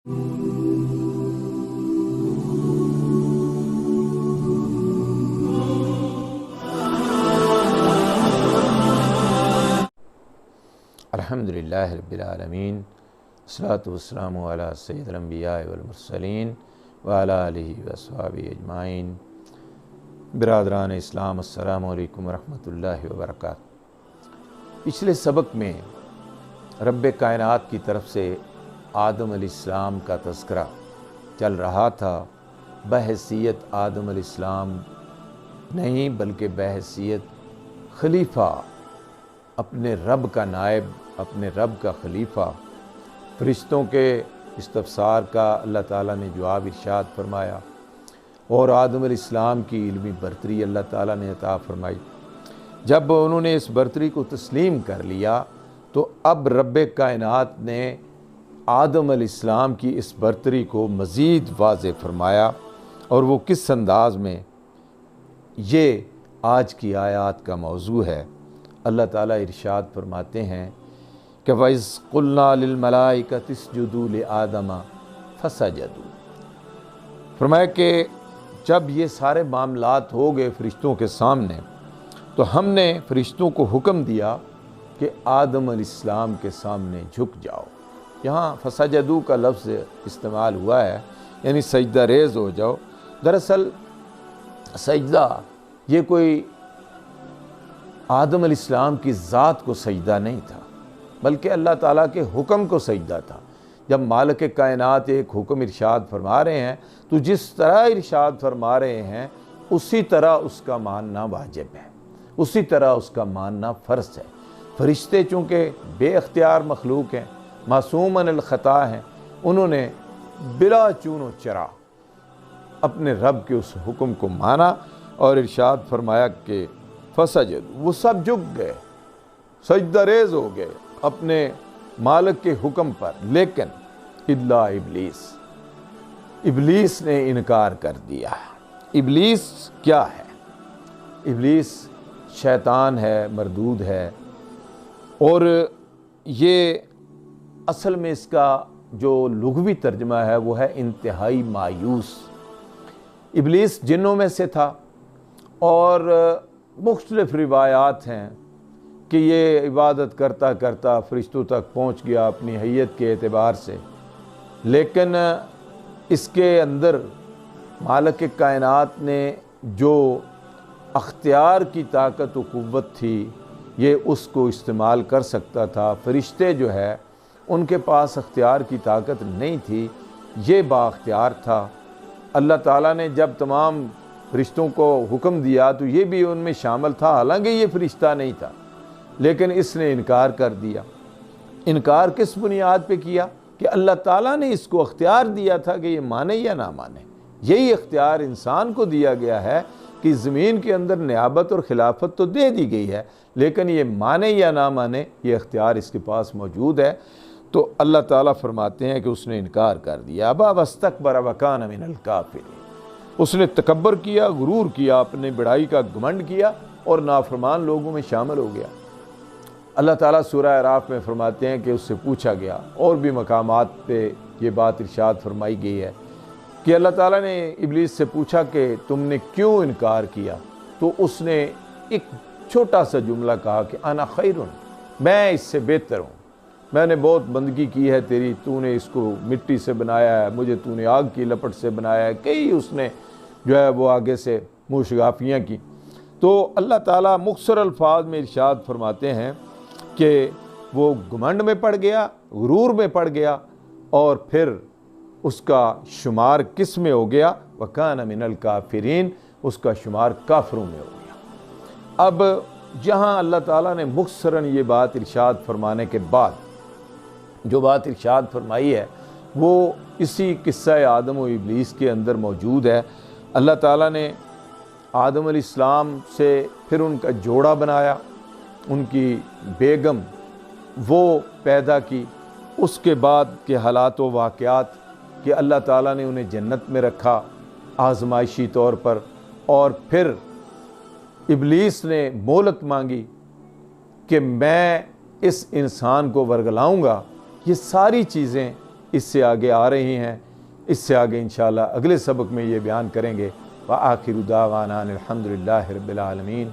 الحمدللہ رب العالمین والصلاۃ والسلام علی سید الانبیاء والمرسلین وعلی آلہ واصحابہ اجمعین۔ برادران اسلام، السلام علیکم ورحمۃ اللہ وبرکاتہ۔ پچھلے سبق میں رب کائنات کی طرف سے آدم علیہ السلام کا تذکرہ چل رہا تھا، بحیثیت آدم علیہ السلام نہیں بلکہ بحیثیت خلیفہ، اپنے رب کا نائب، اپنے رب کا خلیفہ۔ فرشتوں کے استفسار کا اللہ تعالیٰ نے جواب ارشاد فرمایا، اور آدم علیہ السلام کی علمی برتری اللہ تعالیٰ نے عطا فرمائی۔ جب انہوں نے اس برتری کو تسلیم کر لیا تو اب رب کائنات نے آدم علیہ السلام کی اس برتری کو مزید واضح فرمایا، اور وہ کس انداز میں، یہ آج کی آیات کا موضوع ہے۔ اللہ تعالیٰ ارشاد فرماتے ہیں کہ وَإِذْ قُلْنَا لِلْمَلَائِكَةِ اسْجُدُوا لِآدَمَ فَسَجَدُوا۔ فرمایا کہ جب یہ سارے معاملات ہو گئے فرشتوں کے سامنے تو ہم نے فرشتوں کو حکم دیا کہ آدم علیہ السلام کے سامنے جھک جاؤ۔ یہاں فسجدوا کا لفظ استعمال ہوا ہے، یعنی سجدہ ریز ہو جاؤ۔ دراصل سجدہ یہ کوئی آدم علیہ السلام کی ذات کو سجدہ نہیں تھا، بلکہ اللہ تعالیٰ کے حکم کو سجدہ تھا۔ جب مالک کائنات ایک حکم ارشاد فرما رہے ہیں تو جس طرح ارشاد فرما رہے ہیں اسی طرح اس کا ماننا واجب ہے، اسی طرح اس کا ماننا فرض ہے۔ فرشتے چونکہ بے اختیار مخلوق ہیں، معصوم عن الخطا ہیں، انہوں نے بلا چون و چرا اپنے رب کے اس حکم کو مانا اور ارشاد فرمایا کہ فسجد، وہ سب جھک گئے، سجدہ ریز ہو گئے اپنے مالک کے حکم پر، لیکن الا ابلیس، ابلیس نے انکار کر دیا۔ ابلیس کیا ہے؟ ابلیس شیطان ہے، مردود ہے، اور یہ اصل میں اس کا جو لغوی ترجمہ ہے وہ ہے انتہائی مایوس۔ ابلیس جنوں میں سے تھا، اور مختلف روایات ہیں کہ یہ عبادت کرتا کرتا فرشتوں تک پہنچ گیا اپنی حیت کے اعتبار سے، لیکن اس کے اندر مالک کائنات نے جو اختیار کی طاقت و قوت تھی یہ اس کو استعمال کر سکتا تھا۔ فرشتے جو ہے ان کے پاس اختیار کی طاقت نہیں تھی، یہ بااختیار تھا۔ اللہ تعالیٰ نے جب تمام فرشتوں کو حکم دیا تو یہ بھی ان میں شامل تھا، حالانکہ یہ فرشتہ نہیں تھا، لیکن اس نے انکار کر دیا۔ انکار کس بنیاد پہ کیا؟ کہ اللہ تعالیٰ نے اس کو اختیار دیا تھا کہ یہ مانے یا نہ مانے۔ یہی اختیار انسان کو دیا گیا ہے کہ زمین کے اندر نیابت اور خلافت تو دے دی گئی ہے، لیکن یہ مانے یا نہ مانے یہ اختیار اس کے پاس موجود ہے۔ تو اللہ تعالیٰ فرماتے ہیں کہ اس نے انکار کر دیا۔ ابا واستکبر وکان من الکافرین، اس نے تکبر کیا، غرور کیا، اپنے بڑائی کا گھمنڈ کیا اور نافرمان لوگوں میں شامل ہو گیا۔ اللہ تعالیٰ سورہ اعراف میں فرماتے ہیں کہ اس سے پوچھا گیا، اور بھی مقامات پہ یہ بات ارشاد فرمائی گئی ہے کہ اللہ تعالیٰ نے ابلیس سے پوچھا کہ تم نے کیوں انکار کیا؟ تو اس نے ایک چھوٹا سا جملہ کہا کہ انا خیر، میں اس سے بہتر ہوں، میں نے بہت بندگی کی ہے تیری، تو نے اس کو مٹی سے بنایا ہے، مجھے تو نے آگ کی لپٹ سے بنایا ہے، کئی اس نے جو ہے وہ آگے سے موشگافیاں کی۔ تو اللہ تعالیٰ مختصر الفاظ میں ارشاد فرماتے ہیں کہ وہ گھمنڈ میں پڑ گیا، غرور میں پڑ گیا، اور پھر اس کا شمار کس میں ہو گیا؟ وَكَانَ مِنَ الْكَافِرِينَ، اس کا شمار کافروں میں ہو گیا۔ اب جہاں اللہ تعالیٰ نے مختصراً یہ بات ارشاد فرمانے کے بعد جو بات ارشاد فرمائی ہے وہ اسی قصہ آدم و ابلیس کے اندر موجود ہے۔ اللہ تعالیٰ نے آدم علیہ السلام سے پھر ان کا جوڑا بنایا، ان کی بیگم وہ پیدا کی، اس کے بعد کے حالات و واقعات کہ اللہ تعالیٰ نے انہیں جنت میں رکھا آزمائشی طور پر، اور پھر ابلیس نے مہلت مانگی کہ میں اس انسان کو ورگلاؤں گا۔ یہ ساری چیزیں اس سے آگے آ رہے ہیں، اس سے آگے انشاءاللہ اگلے سبق میں یہ بیان کریں گے۔ وآخر دعوانا الحمدللہ رب العالمین۔